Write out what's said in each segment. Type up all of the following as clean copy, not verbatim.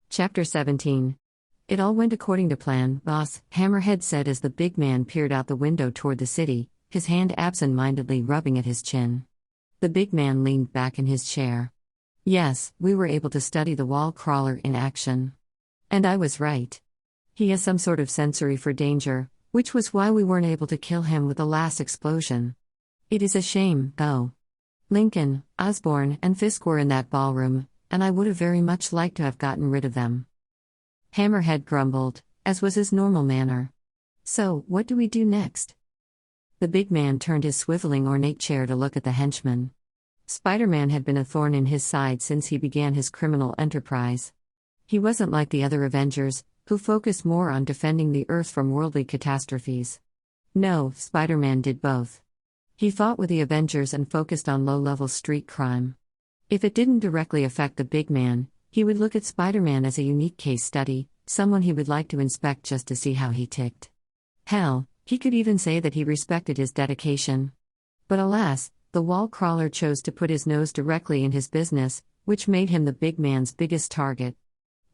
Chapter 17. It all went according to plan, boss, Hammerhead said as the big man peered out the window toward the city, his hand absent-mindedly rubbing at his chin. The big man leaned back in his chair. Yes, we were able to study the wall crawler in action. And I was right. He has some sort of sensory for danger, which was why we weren't able to kill him with the last explosion. It is a shame, though. Lincoln, Osborne, and Fisk were in that ballroom, and I would have very much liked to have gotten rid of them. Hammerhead grumbled, as was his normal manner. So, what do we do next? The big man turned his swiveling ornate chair to look at the henchman. Spider-Man had been a thorn in his side since he began his criminal enterprise. He wasn't like the other Avengers, who focused more on defending the Earth from worldly catastrophes. No, Spider-Man did both. He fought with the Avengers and focused on low-level street crime. If it didn't directly affect the big man, he would look at Spider-Man as a unique case study, someone he would like to inspect just to see how he ticked. Hell, he could even say that he respected his dedication. But alas, the wall crawler chose to put his nose directly in his business, which made him the big man's biggest target.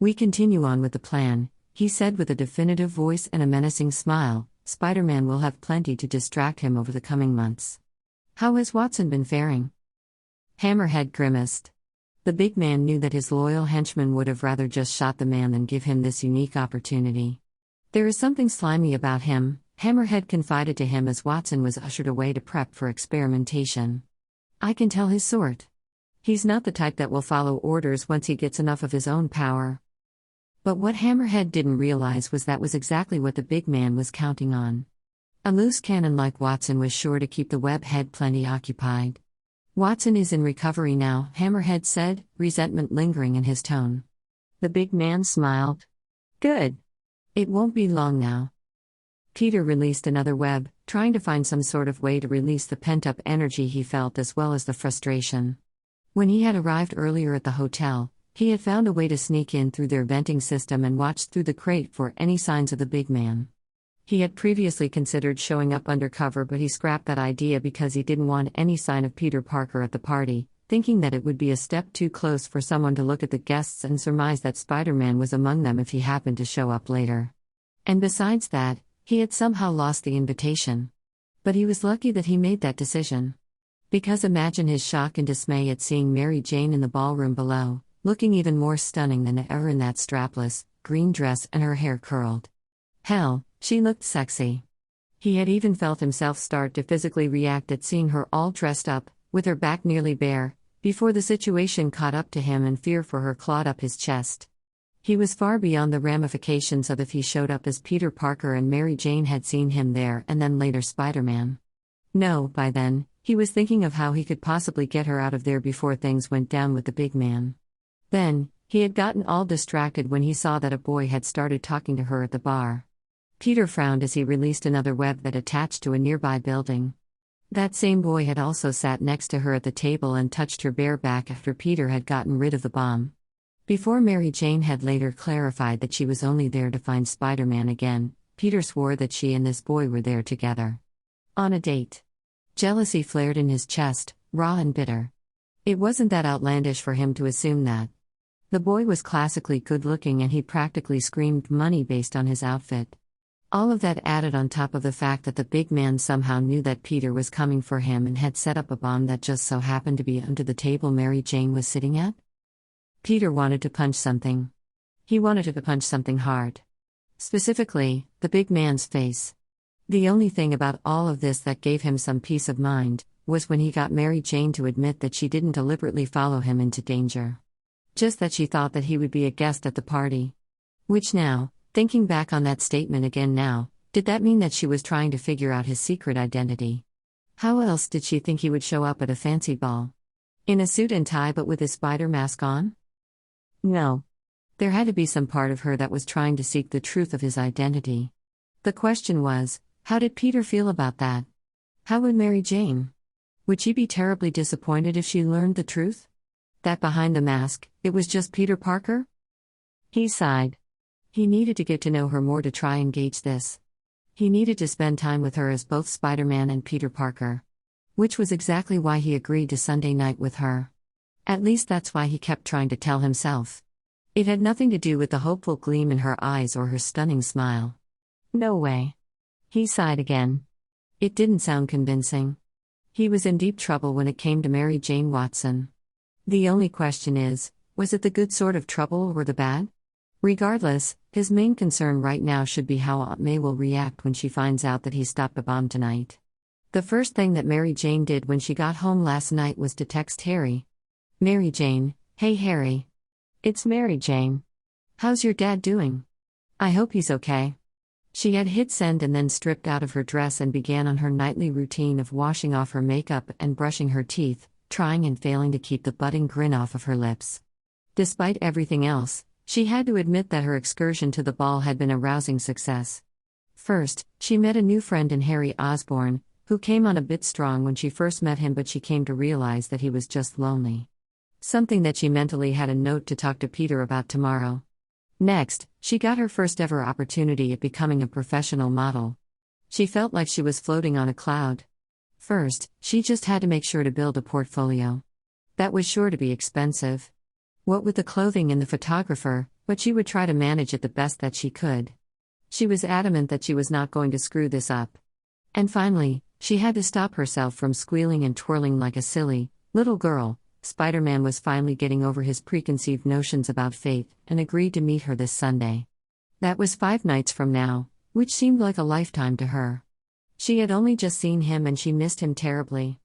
We continue on with the plan, he said with a definitive voice and a menacing smile. Spider-Man will have plenty to distract him over the coming months. How has Watson been faring? Hammerhead grimaced. The big man knew that his loyal henchman would have rather just shot the man than give him this unique opportunity. There is something slimy about him, Hammerhead confided to him as Watson was ushered away to prep for experimentation. I can tell his sort. He's not the type that will follow orders once he gets enough of his own power. But what Hammerhead didn't realize was that was exactly what the big man was counting on. A loose cannon like Watson was sure to keep the webhead plenty occupied. Watson is in recovery now, Hammerhead said, resentment lingering in his tone. The big man smiled. Good. It won't be long now. Peter released another web, trying to find some sort of way to release the pent-up energy he felt as well as the frustration. When he had arrived earlier at the hotel, he had found a way to sneak in through their venting system and watched through the crate for any signs of the big man. He had previously considered showing up undercover, but he scrapped that idea because he didn't want any sign of Peter Parker at the party, thinking that it would be a step too close for someone to look at the guests and surmise that Spider-Man was among them if he happened to show up later. And besides that, he had somehow lost the invitation. But he was lucky that he made that decision. Because imagine his shock and dismay at seeing Mary Jane in the ballroom below, looking even more stunning than ever in that strapless, green dress and her hair curled. Hell, she looked sexy. He had even felt himself start to physically react at seeing her all dressed up, with her back nearly bare, before the situation caught up to him and fear for her clawed up his chest. He was far beyond the ramifications of if he showed up as Peter Parker and Mary Jane had seen him there and then later Spider-Man. No, by then, he was thinking of how he could possibly get her out of there before things went down with the big man. Then, he had gotten all distracted when he saw that a boy had started talking to her at the bar. Peter frowned as he released another web that attached to a nearby building. That same boy had also sat next to her at the table and touched her bare back after Peter had gotten rid of the bomb. Before Mary Jane had later clarified that she was only there to find Spider-Man again, Peter swore that she and this boy were there together. On a date. Jealousy flared in his chest, raw and bitter. It wasn't that outlandish for him to assume that. The boy was classically good-looking and he practically screamed money based on his outfit. All of that added on top of the fact that the big man somehow knew that Peter was coming for him and had set up a bomb that just so happened to be under the table Mary Jane was sitting at. Peter wanted to punch something. He wanted to punch something hard. Specifically, the big man's face. The only thing about all of this that gave him some peace of mind was when he got Mary Jane to admit that she didn't deliberately follow him into danger. Just that she thought that he would be a guest at the party. Which now, thinking back on that statement again now, did that mean that she was trying to figure out his secret identity? How else did she think he would show up at a fancy ball? In a suit and tie but with his spider mask on? No. There had to be some part of her that was trying to seek the truth of his identity. The question was, how did Peter feel about that? How would Mary Jane? Would she be terribly disappointed if she learned the truth? That behind the mask, it was just Peter Parker? He sighed. He needed to get to know her more to try and gauge this. He needed to spend time with her as both Spider-Man and Peter Parker. Which was exactly why he agreed to Sunday night with her. At least that's why he kept trying to tell himself. It had nothing to do with the hopeful gleam in her eyes or her stunning smile. No way. He sighed again. It didn't sound convincing. He was in deep trouble when it came to Mary Jane Watson. The only question is, was it the good sort of trouble or the bad? Regardless, his main concern right now should be how Aunt May will react when she finds out that he stopped a bomb tonight. The first thing that Mary Jane did when she got home last night was to text Harry. Mary Jane, hey Harry. It's Mary Jane. How's your dad doing? I hope he's okay. She had hit send and then stripped out of her dress and began on her nightly routine of washing off her makeup and brushing her teeth, trying and failing to keep the budding grin off of her lips. Despite everything else, she had to admit that her excursion to the ball had been a rousing success. First, she met a new friend in Harry Osborne, who came on a bit strong when she first met him, but she came to realize that he was just lonely. Something that she mentally had a note to talk to Peter about tomorrow. Next, she got her first ever opportunity at becoming a professional model. She felt like she was floating on a cloud. First, she just had to make sure to build a portfolio. That was sure to be expensive. What with the clothing and the photographer, but she would try to manage it the best that she could. She was adamant that she was not going to screw this up. And finally, she had to stop herself from squealing and twirling like a silly little girl. Spider-Man was finally getting over his preconceived notions about fate and agreed to meet her this Sunday. That was 5 nights from now, which seemed like a lifetime to her. She had only just seen him and she missed him terribly.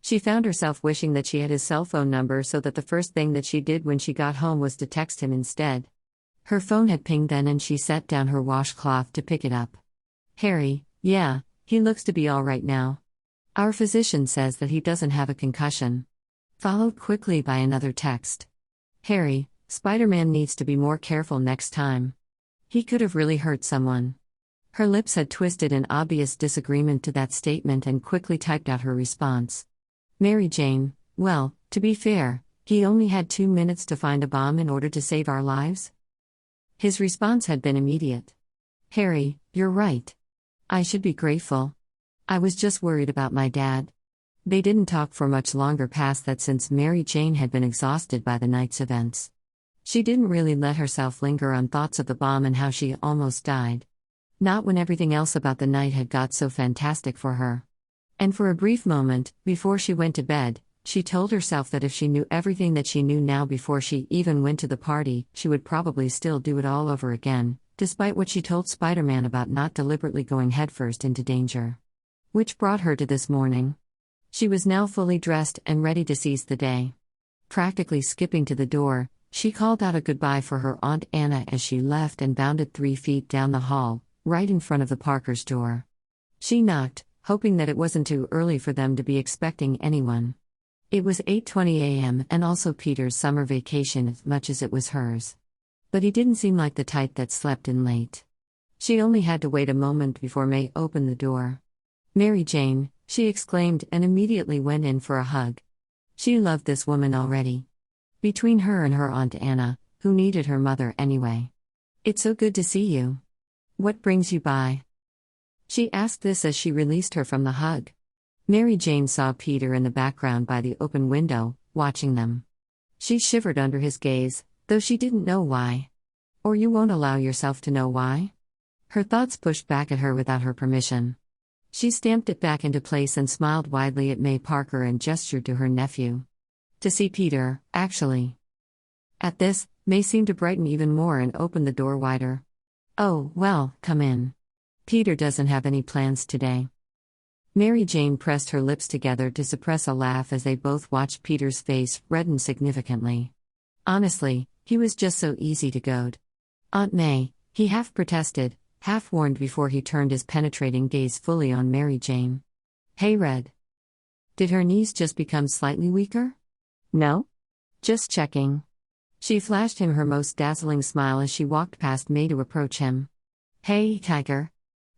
She found herself wishing that she had his cell phone number so that the first thing that she did when she got home was to text him instead. Her phone had pinged then and she set down her washcloth to pick it up. Harry, yeah, he looks to be all right now. Our physician says that he doesn't have a concussion. Followed quickly by another text. Harry, Spider-Man needs to be more careful next time. He could have really hurt someone. Her lips had twisted in obvious disagreement to that statement and quickly typed out her response. Mary Jane, well, to be fair, he only had 2 minutes to find a bomb in order to save our lives. His response had been immediate. Harry, you're right. I should be grateful. I was just worried about my dad. They didn't talk for much longer past that since Mary Jane had been exhausted by the night's events. She didn't really let herself linger on thoughts of the bomb and how she almost died. Not when everything else about the night had got so fantastic for her. And for a brief moment, before she went to bed, she told herself that if she knew everything that she knew now before she even went to the party, she would probably still do it all over again, despite what she told Spider-Man about not deliberately going headfirst into danger. Which brought her to this morning. She was now fully dressed and ready to seize the day. Practically skipping to the door, she called out a goodbye for her Aunt Anna as she left and bounded 3 feet down the hall, right in front of the Parkers' door. She knocked, hoping that it wasn't too early for them to be expecting anyone. It was 8:20 a.m. and also Peter's summer vacation as much as it was hers. But he didn't seem like the type that slept in late. She only had to wait a moment before May opened the door. Mary Jane, she exclaimed and immediately went in for a hug. She loved this woman already. Between her and her Aunt Anna, who needed her mother anyway. It's so good to see you. What brings you by? She asked this as she released her from the hug. Mary Jane saw Peter in the background by the open window, watching them. She shivered under his gaze, though she didn't know why. Or you won't allow yourself to know why? Her thoughts pushed back at her without her permission. She stamped it back into place and smiled widely at May Parker and gestured to her nephew. To see Peter, actually. At this, May seemed to brighten even more and opened the door wider. Oh, well, come in. Peter doesn't have any plans today. Mary Jane pressed her lips together to suppress a laugh as they both watched Peter's face redden significantly. Honestly, he was just so easy to goad. Aunt May, he half protested, half warned before he turned his penetrating gaze fully on Mary Jane. Hey Red. Did her knees just become slightly weaker? No? Just checking. She flashed him her most dazzling smile as she walked past May to approach him. Hey, Tiger.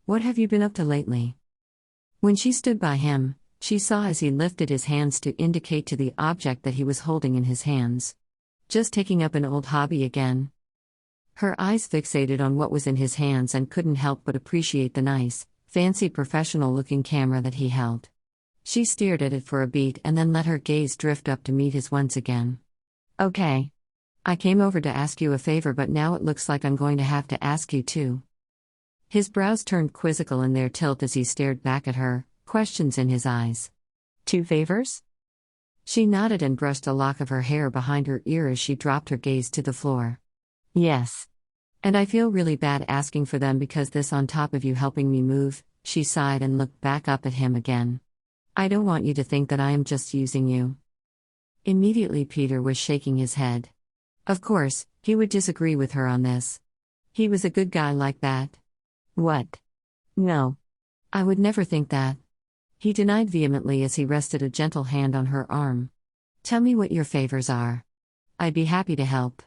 What have you been up to lately? When she stood by him, she saw as he lifted his hands to indicate to the object that he was holding in his hands. Just taking up an old hobby again. Her eyes fixated on what was in his hands and couldn't help but appreciate the nice, fancy professional-looking camera that he held. She stared at it for a beat and then let her gaze drift up to meet his once again. Okay. I came over to ask you a favor, but now it looks like I'm going to have to ask you too. His brows turned quizzical in their tilt as he stared back at her, questions in his eyes. 2 favors? She nodded and brushed a lock of her hair behind her ear as she dropped her gaze to the floor. Yes. And I feel really bad asking for them because this on top of you helping me move, she sighed and looked back up at him again. I don't want you to think that I am just using you. Immediately Peter was shaking his head. Of course, he would disagree with her on this. He was a good guy like that. What? No. I would never think that. He denied vehemently as he rested a gentle hand on her arm. Tell me what your favors are. I'd be happy to help.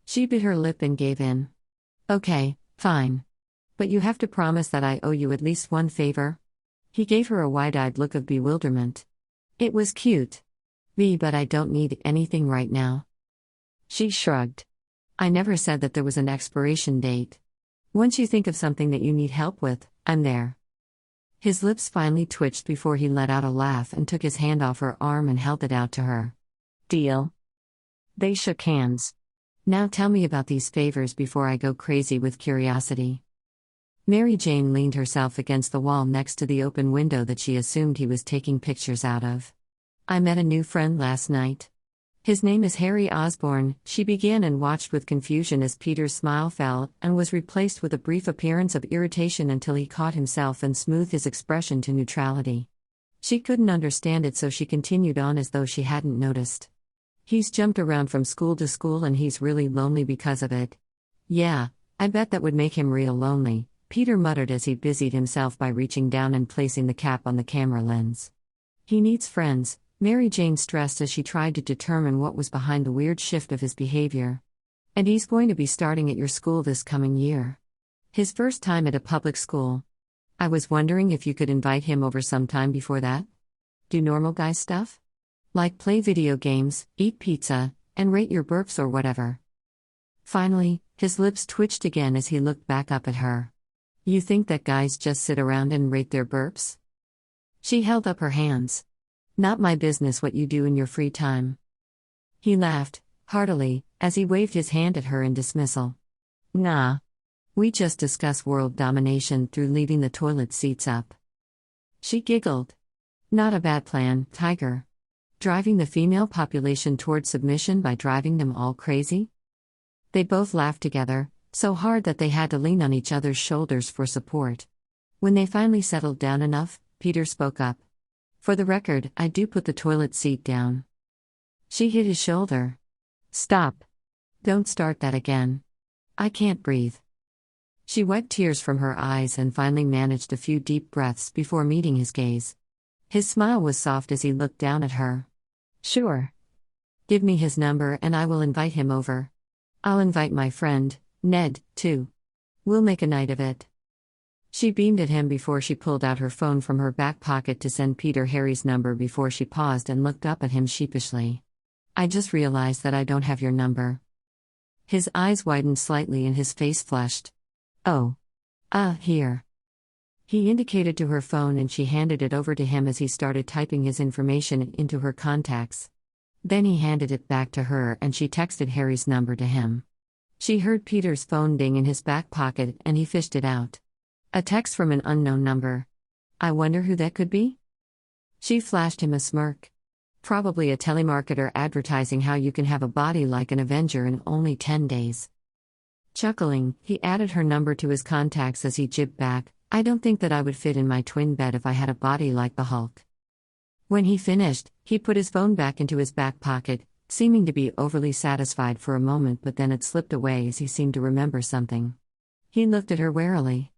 She bit her lip and gave in. Okay, fine. But you have to promise that I owe you at least one favor. He gave her a wide-eyed look of bewilderment. It was cute. But I don't need anything right now. She shrugged. I never said that there was an expiration date. Once you think of something that you need help with, I'm there. His lips finally twitched before he let out a laugh and took his hand off her arm and held it out to her. Deal? They shook hands. Now tell me about these favors before I go crazy with curiosity. Mary Jane leaned herself against the wall next to the open window that she assumed he was taking pictures out of. I met a new friend last night. His name is Harry Osborne, she began and watched with confusion as Peter's smile fell and was replaced with a brief appearance of irritation until he caught himself and smoothed his expression to neutrality. She couldn't understand it, so she continued on as though she hadn't noticed. He's jumped around from school to school and he's really lonely because of it. Yeah, I bet that would make him real lonely, Peter muttered as he busied himself by reaching down and placing the cap on the camera lens. He needs friends, Mary Jane stressed as she tried to determine what was behind the weird shift of his behavior. And he's going to be starting at your school this coming year. His first time at a public school. I was wondering if you could invite him over sometime before that? Do normal guy stuff? Like play video games, eat pizza, and rate your burps or whatever. Finally, his lips twitched again as he looked back up at her. You think that guys just sit around and rate their burps? She held up her hands. Not my business what you do in your free time. He laughed, heartily, as he waved his hand at her in dismissal. Nah. We just discuss world domination through leaving the toilet seats up. She giggled. Not a bad plan, Tiger. Driving the female population toward submission by driving them all crazy? They both laughed together, so hard that they had to lean on each other's shoulders for support. When they finally settled down enough, Peter spoke up. For the record, I do put the toilet seat down. She hit his shoulder. Stop. Don't start that again. I can't breathe. She wiped tears from her eyes and finally managed a few deep breaths before meeting his gaze. His smile was soft as he looked down at her. Sure. Give me his number and I will invite him over. I'll invite my friend, Ned, too. We'll make a night of it. She beamed at him before she pulled out her phone from her back pocket to send Peter Harry's number before she paused and looked up at him sheepishly. I just realized that I don't have your number. His eyes widened slightly and his face flushed. Oh. Here. He indicated to her phone and she handed it over to him as he started typing his information into her contacts. Then he handed it back to her and she texted Harry's number to him. She heard Peter's phone ding in his back pocket and he fished it out. A text from an unknown number. I wonder who that could be? She flashed him a smirk. Probably a telemarketer advertising how you can have a body like an Avenger in only 10 days. Chuckling, he added her number to his contacts as he jibbed back, I don't think that I would fit in my twin bed if I had a body like the Hulk. When he finished, he put his phone back into his back pocket, seeming to be overly satisfied for a moment, but then it slipped away as he seemed to remember something. He looked at her warily.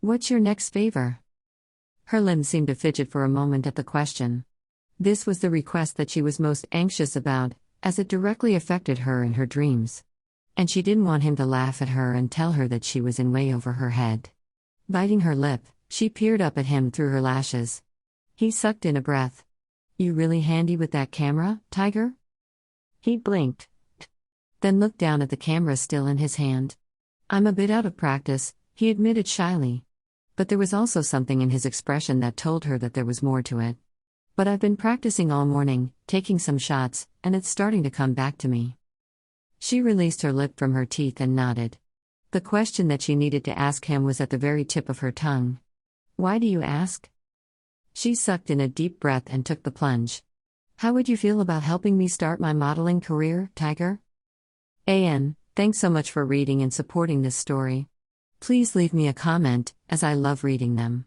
What's your next favor? Her limbs seemed to fidget for a moment at the question. This was the request that she was most anxious about, as it directly affected her in her dreams. And she didn't want him to laugh at her and tell her that she was in way over her head. Biting her lip, she peered up at him through her lashes. He sucked in a breath. You really handy with that camera, Tiger? He blinked. Then looked down at the camera still in his hand. I'm a bit out of practice, he admitted shyly. But there was also something in his expression that told her that there was more to it. But I've been practicing all morning, taking some shots, and it's starting to come back to me. She released her lip from her teeth and nodded. The question that she needed to ask him was at the very tip of her tongue. Why do you ask? She sucked in a deep breath and took the plunge. How would you feel about helping me start my modeling career, Tiger? AN, thanks so much for reading and supporting this story. Please leave me a comment, as I love reading them.